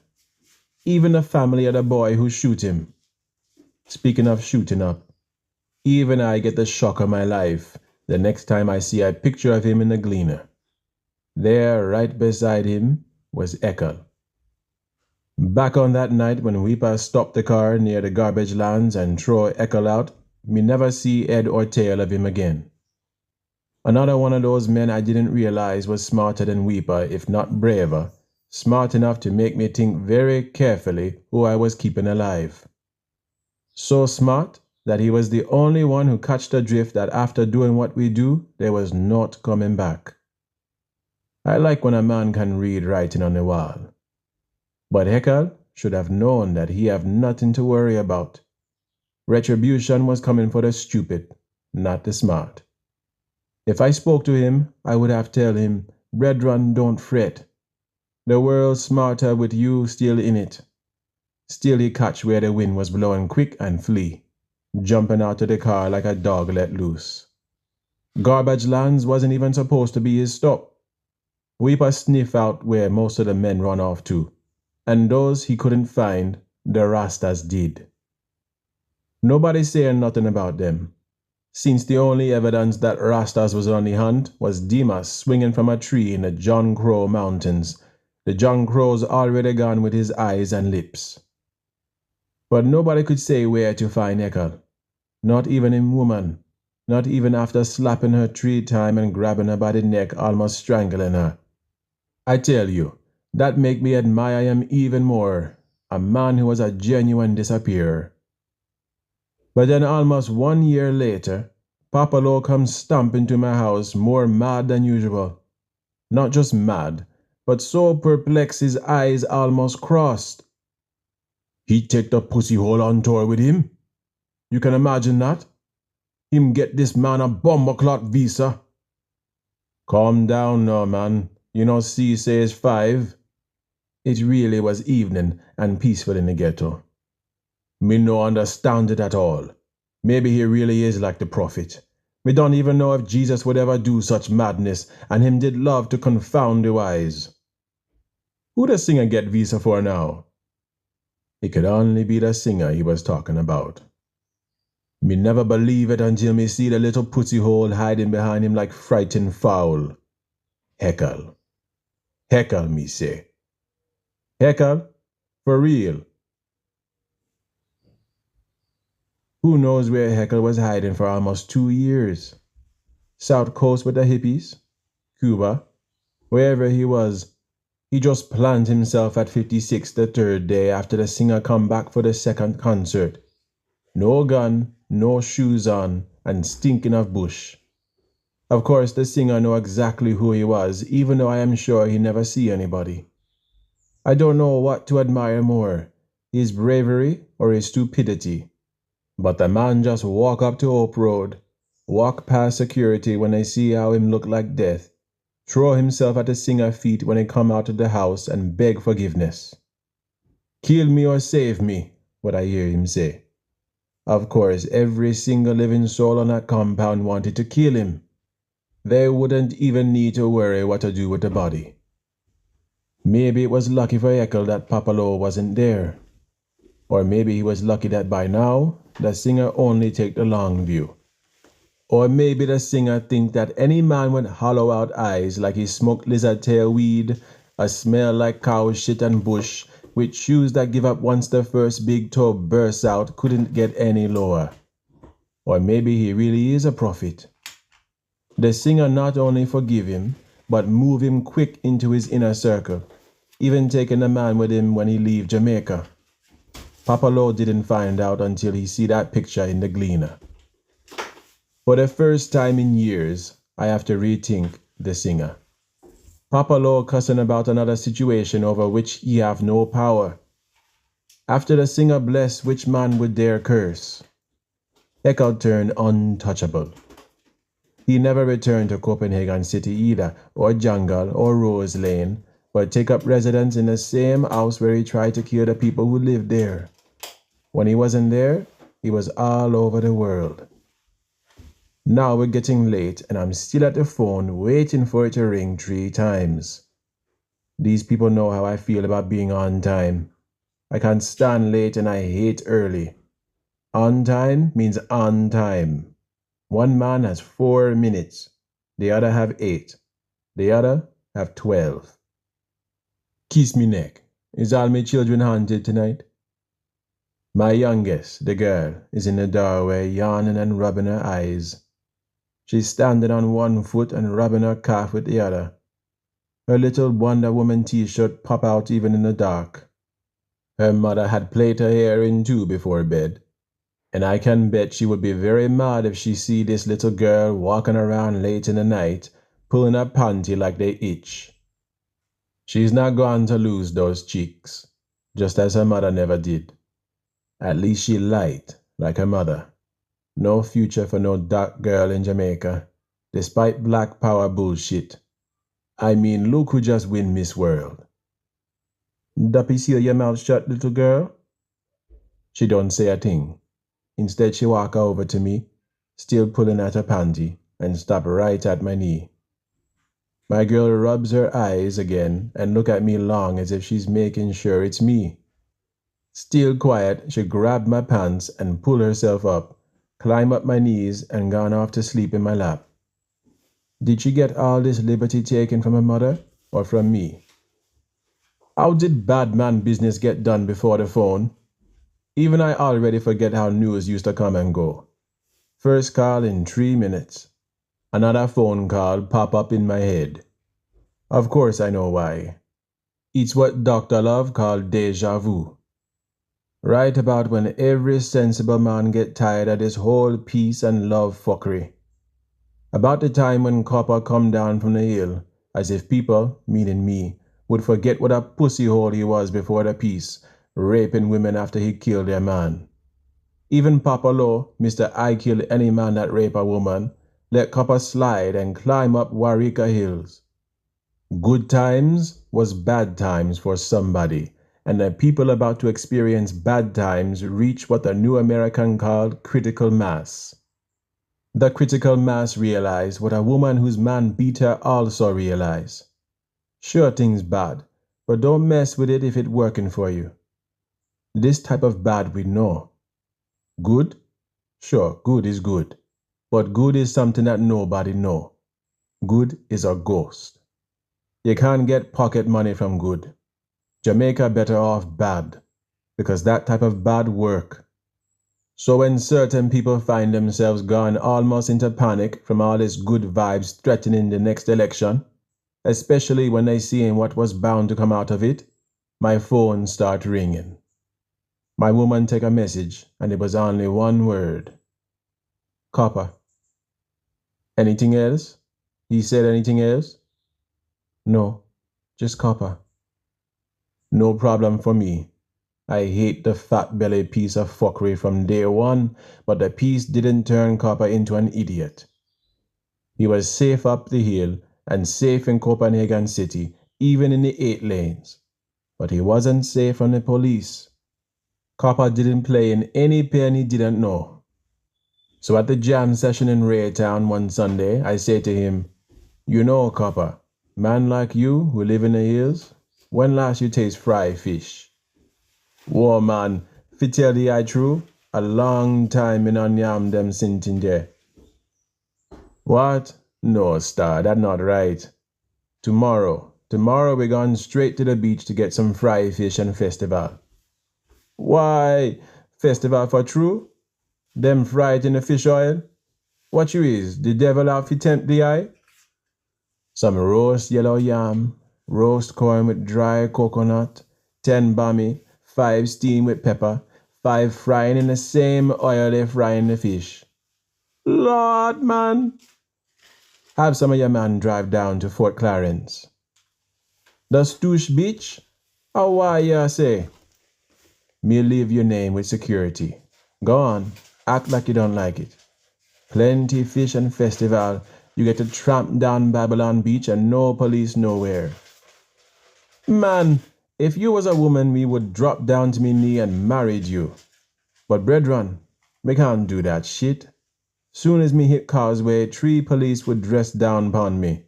Even the family of the boy who shoot him. Speaking of shooting up, even I get the shock of my life the next time I see a picture of him in the Gleaner. There, right beside him, was Echo. Back on that night when Weeper stopped the car near the garbage lands and throw Echo out, me never see head or tail of him again. Another one of those men I didn't realize was smarter than Weeper, if not braver, smart enough to make me think very carefully who I was keeping alive. So smart that he was the only one who catched the drift that after doing what we do, there was not coming back. I like when a man can read writing on the wall. But Heckle should have known that he have nothing to worry about. Retribution was coming for the stupid, not the smart. If I spoke to him, I would have tell him, "Brethren, don't fret. The world's smarter with you still in it." Still he catch where the wind was blowing quick and flee, jumping out of the car like a dog let loose. Garbage lands wasn't even supposed to be his stop. Weeper sniff out where most of the men run off to, and those he couldn't find, the Rastas did. Nobody saying nothing about them, since the only evidence that Rastas was on the hunt was Dimas swinging from a tree in the John Crow Mountains. The John Crow's already gone with his eyes and lips. But nobody could say where to find Echo, not even him woman, not even after slapping her 3 times and grabbing her by the neck, almost strangling her. I tell you, that make me admire him even more, a man who was a genuine disappearer. But then almost 1 year later, Papalo comes stomping to my house more mad than usual. Not just mad, but so perplexed his eyes almost crossed. He take the pussy hole on tour with him? You can imagine that? Him get this man a bomboclot visa? Calm down now, man. You know C says 5. It really was evening and peaceful in the ghetto. Me no understand it at all. Maybe he really is like the prophet. Me don't even know if Jesus would ever do such madness, and him did love to confound the wise. Who the singer get visa for now? It could only be the singer he was talking about. Me never believe it until me see the little pussy hole hiding behind him like frightened fowl. Heckle. Heckle, me say. Heckle? For real. Who knows where Heckle was hiding for almost 2 years? South Coast with the hippies? Cuba? Wherever he was, he just planted himself at 56 the 3rd day after the singer come back for the 2nd concert. No gun, no shoes on, and stinking of bush. Of course, the singer know exactly who he was, even though I am sure he never see anybody. I don't know what to admire more, his bravery or his stupidity. But the man just walk up to Hope Road, walk past security when they see how him look like death, throw himself at the singer feet when he come out of the house and beg forgiveness. Kill me or save me, what I hear him say. Of course, every single living soul on that compound wanted to kill him. They wouldn't even need to worry what to do with the body. Maybe it was lucky for Echo that Papalo wasn't there. Or maybe he was lucky that by now, the singer only take the long view. Or maybe the singer think that any man with hollow out eyes like he smoked lizard tail weed, a smell like cow shit and bush, with shoes that give up once the first big toe bursts out couldn't get any lower. Or maybe he really is a prophet. The singer not only forgive him, but move him quick into his inner circle, even taking the man with him when he leave Jamaica. Papalo didn't find out until he see that picture in the Gleaner. For the first time in years, I have to rethink the singer. Papa Law cussing about another situation over which he have no power. After the singer bless, which man would dare curse? Eckhout turned untouchable. He never returned to Copenhagen City either, or Jungle, or Rose Lane, but take up residence in the same house where he tried to kill the people who lived there. When he wasn't there, he was all over the world. Now we're getting late and I'm still at the phone waiting for it to ring 3 times. These people know how I feel about being on time. I can't stand late and I hate early. On time means on time. One man has 4 minutes. The other have 8. The other have 12. Kiss me neck. Is all my children haunted tonight? My youngest, the girl, is in the doorway yawning and rubbing her eyes. She's standing on one foot and rubbing her calf with the other. Her little Wonder Woman t-shirt pop out even in the dark. Her mother had played her hair in two before bed, and I can bet she would be very mad if she see this little girl walking around late in the night, pulling her panty like they itch. She's not going to lose those cheeks, just as her mother never did. At least she light, like her mother. No future for no dark girl in Jamaica, despite black power bullshit. I mean, look who just win Miss World. Duppy, seal your mouth shut, little girl? She don't say a thing. Instead, she walk over to me, still pulling at her panty, and stop right at my knee. My girl rubs her eyes again and look at me long as if she's making sure it's me. Still quiet, she grabbed my pants and pulled herself up, climbed up my knees, and gone off to sleep in my lap. Did she get all this liberty taken from her mother or from me? How did bad man business get done before the phone? Even I already forget how news used to come and go. First call in 3 minutes. Another phone call pop up in my head. Of course I know why. It's what Dr. Love called déjà vu. Right about when every sensible man get tired of this whole peace and love fuckery. About the time when Copper come down from the hill, as if people, meaning me, would forget what a pussy hole he was before the peace, raping women after he killed their man. Even Papa Law, Mr. I kill any man that rape a woman, let Copper slide and climb up Warika Hills. Good times was bad times for somebody, and the people about to experience bad times reach what the New American called critical mass. The critical mass realized what a woman whose man beat her also realized. Sure, things bad, but don't mess with it if it's working for you. This type of bad we know. Good? Sure, good is good. But good is something that nobody know. Good is a ghost. You can't get pocket money from good. Jamaica better off bad, because that type of bad work. So when certain people find themselves gone almost into panic from all this good vibes threatening the next election, especially when they seeing what was bound to come out of it, my phone start ringing. My woman take a message, and it was only one word. Copper. Anything else? He said anything else? No, just Copper. No problem for me. I hate the fat-bellied piece of fuckery from day one, but the piece didn't turn Copper into an idiot. He was safe up the hill and safe in Copenhagen City, even in the 8 lanes. But he wasn't safe from the police. Copper didn't play in any pen he didn't know. So at the jam session in Raytown one Sunday, I say to him, "You know, Copper, man like you who live in the hills, when last you taste fried fish?" Whoa, man, fi tell the I true, a long time in on yam them sintin there. What? No, Star, that not right. Tomorrow we gone straight to the beach to get some fried fish and festival. Why? Festival for true? Them fried in the fish oil? What you is, the devil out fi tempt the eye? Some roast yellow yam, roast corn with dry coconut, 10 bammy, 5 steam with pepper, 5 frying in the same oil they frying the fish. Lord, man. Have some of your man drive down to Fort Clarence. The Stoosh Beach? How why ya say? Me leave your name with security. Go on, act like you don't like it. Plenty fish and festival. You get to tramp down Babylon Beach and no police nowhere. Man, if you was a woman, me would drop down to me knee and married you. But brethren, me can't do that shit. Soon as me hit Causeway, 3 police would dress down upon me.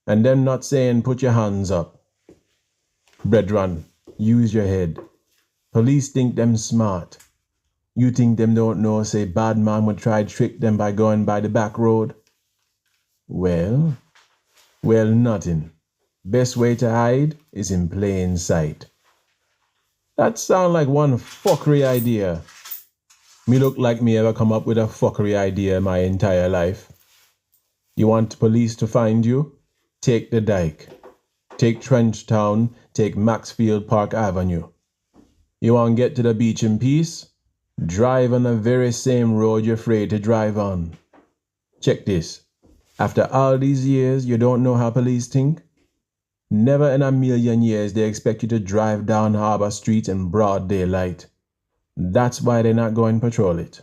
And them not saying put your hands up. Brethren, use your head. Police think them smart. You think them don't know, say bad man would try trick them by going by the back road? Well, nothing. Best way to hide is in plain sight. That sound like one fuckery idea. Me look like me ever come up with a fuckery idea my entire life. You want police to find you? Take the dike. Take Trenchtown, take Maxfield Park Avenue. You want to get to the beach in peace? Drive on the very same road you're afraid to drive on. Check this. After all these years, you don't know how police think? Never in a million years they expect you to drive down Harbor Street in broad daylight. That's why they're not going to patrol it.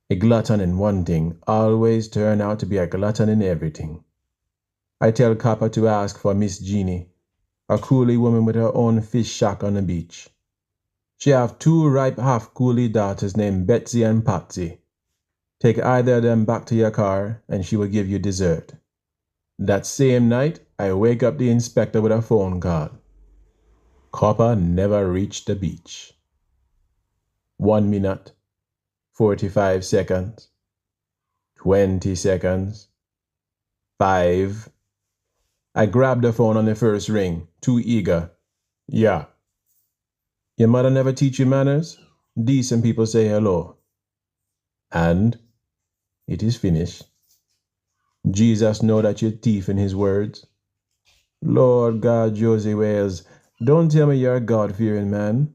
A glutton in one thing always turn out to be a glutton in everything. I tell Copper to ask for Miss Jeannie, a coolie woman with her own fish shack on the beach. She have 2 ripe half-coolie daughters named Betsy and Patsy. Take either of them back to your car and she will give you dessert. That same night, I wake up the inspector with a phone call. Copper never reached the beach. 1 minute, 45 seconds, 20 seconds, 5. I grabbed the phone on the first ring, too eager. Yeah. Your mother never teach you manners? Decent people say hello. And it is finished. Jesus know that you're thief in his words. Lord God, Josie Wales, don't tell me you're a God-fearing man.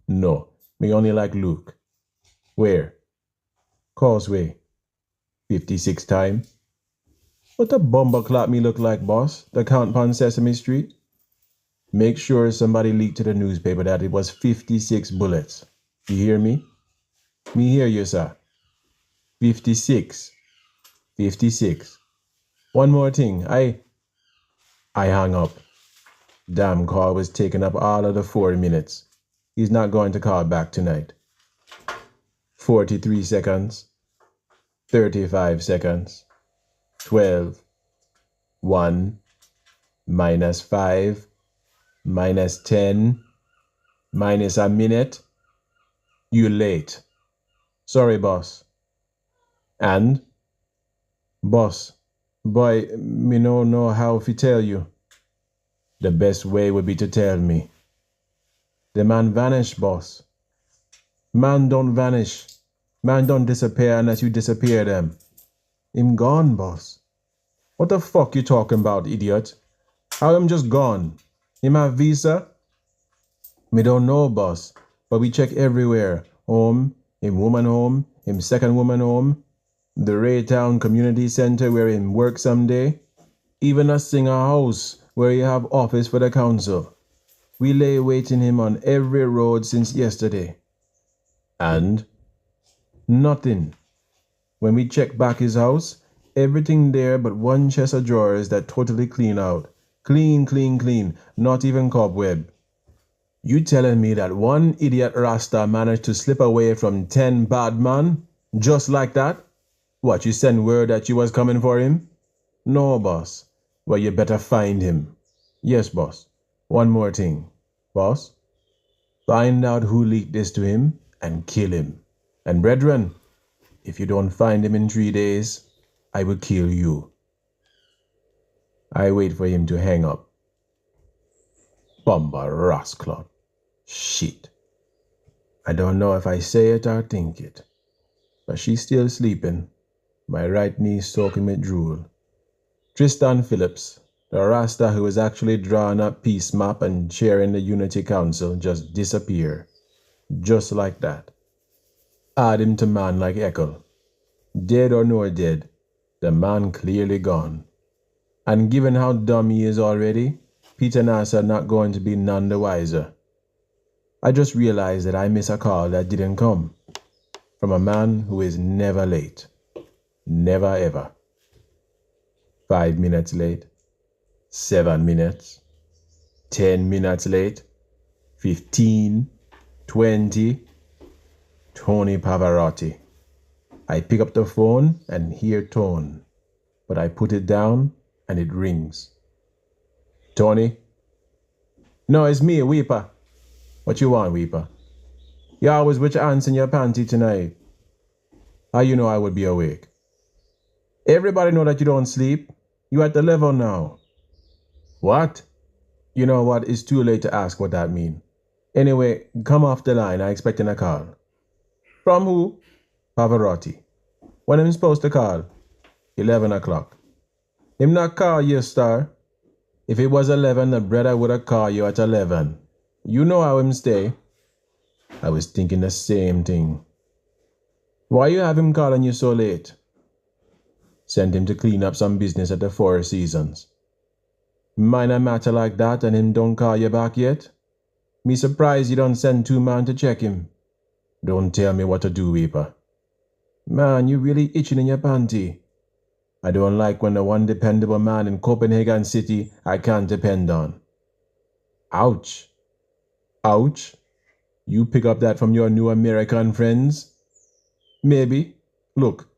No, me only like Luke. Where? Causeway. 56 time. What a bumbleclot me look like, boss, the count pon Sesame Street. Make sure somebody leaked to the newspaper that it was 56 bullets. You hear me? Me hear you, sir. 56. 56. One more thing, I hung up. Damn call was taking up all of the 4 minutes. He's not going to call back tonight. 43 seconds. 35 seconds. 12. 1. Minus 5. Minus 10. Minus a minute. You late. Sorry, boss. And? Boss, boy, me no know how to tell you. The best way would be to tell me. The man vanish, boss. Man don't vanish. Man don't disappear unless you disappear them. Him gone, boss. What the fuck you talking about, idiot? How him just gone? Him have visa? Me don't know, boss, but we check everywhere. Home, him woman home, him second woman home, the Raytown Community Center where him work someday, even a singer house where he have office for the council. We lay waiting him on every road since yesterday. And? Nothing. When we check back his house, everything there but one chest of drawers that totally clean out. Clean, clean, clean, not even cobweb. You telling me that one idiot Rasta managed to slip away from 10 bad men? Just like that? What, you send word that you was coming for him? No, boss. Well, you better find him. Yes, boss. One more thing. Boss? Find out who leaked this to him and kill him. And brethren, if you don't find him in 3 days, I will kill you. I wait for him to hang up. Bumba rascal. Shit. I don't know if I say it or think it, but she's still sleeping. My right knee soaking with drool. Tristan Phillips, the Rasta who was actually drawing up peace map and chairing the Unity Council, just disappeared. Just like that. Add him to man like Echo. Dead or no dead, the man clearly gone. And given how dumb he is already, Peter Nasa not going to be none the wiser. I just realized that I missed a call that didn't come. From a man who is never late. Never ever. 5 minutes late. 7 minutes. 10 minutes late. 15. 20. Tony Pavarotti. I pick up the phone and hear tone, but I put it down and it rings. Tony? No, it's me, Weeper. What you want, Weeper? You always with your hands in your panty tonight. How you know I would be awake? Everybody know that you don't sleep. You at the level now. What? You know what? It's too late to ask what that mean. Anyway, come off the line. I expecting a call. From who? Pavarotti. When am supposed to call? 11 o'clock. Him not call you, star. If it was 11, the brother would have called you at 11. You know how him stay. I was thinking the same thing. Why you have him calling you so late? Sent him to clean up some business at the Four Seasons. Minor matter like that and him don't call you back yet? Me surprised you don't send 2 man to check him. Don't tell me what to do, Weeper. Man, you really itching in your panty. I don't like when the one dependable man in Copenhagen City I can't depend on. Ouch. Ouch. You pick up that from your new American friends? Maybe. Look.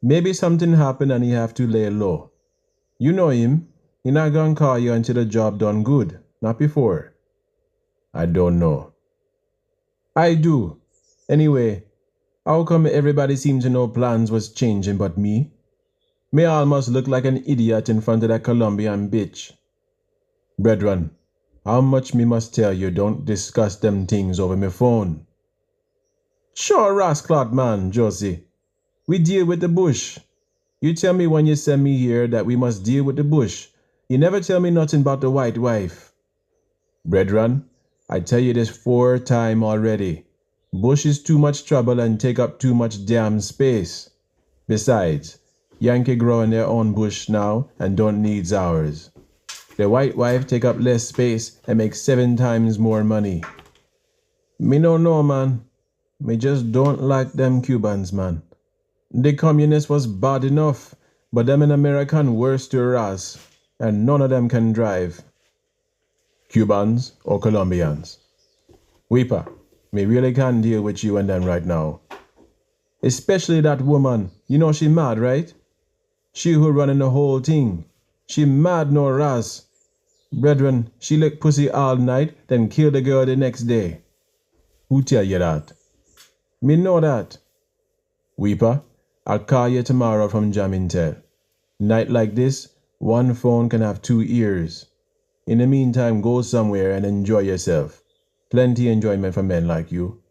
Maybe something happened and he have to lay low. You know him. He not gonna call you until the job done good. Not before. I don't know. I do. Anyway, how come everybody seems to know plans was changing but me? Me almost look like an idiot in front of that Colombian bitch. Brethren, how much me must tell you don't discuss them things over me phone? Sure, rasclot man, Josie. We deal with the bush. You tell me when you send me here that we must deal with the bush. You never tell me nothing about the white wife. Brethren, I tell you this 4 times already. Bush is too much trouble and take up too much damn space. Besides, Yankee growing their own bush now and don't need ours. The white wife take up less space and make 7 times more money. Me no know, man. Me just don't like them Cubans, man. The communists was bad enough, but them in American worse to us, and none of them can drive. Cubans or Colombians? Weeper, me really can't deal with you and them right now. Especially that woman. You know she mad, right? She who running the whole thing. She mad no ras. Brethren, she lick pussy all night, then kill the girl the next day. Who tell you that? Me know that. Weeper, I'll call you tomorrow from Jamintel. Night like this, one phone can have 2 ears. In the meantime, go somewhere and enjoy yourself. Plenty enjoyment for men like you.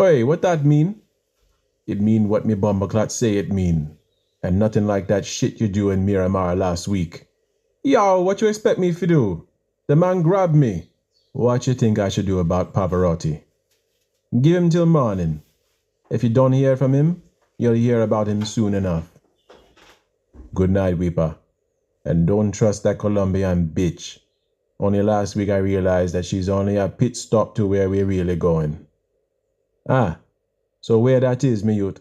Oi, what that mean? It mean what me bumbleclot say it mean. And nothing like that shit you do in Miramar last week. Yo, what you expect me to do? The man grabbed me. What you think I should do about Pavarotti? Give him till morning. If you don't hear from him, you'll hear about him soon enough. Good night, Weeper. And don't trust that Colombian bitch. Only last week I realized that she's only a pit stop to where we're really going. Ah, so where that is, me youth?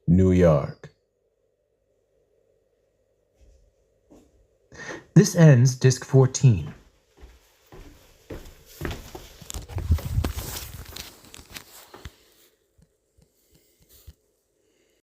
New York. This ends Disc 14.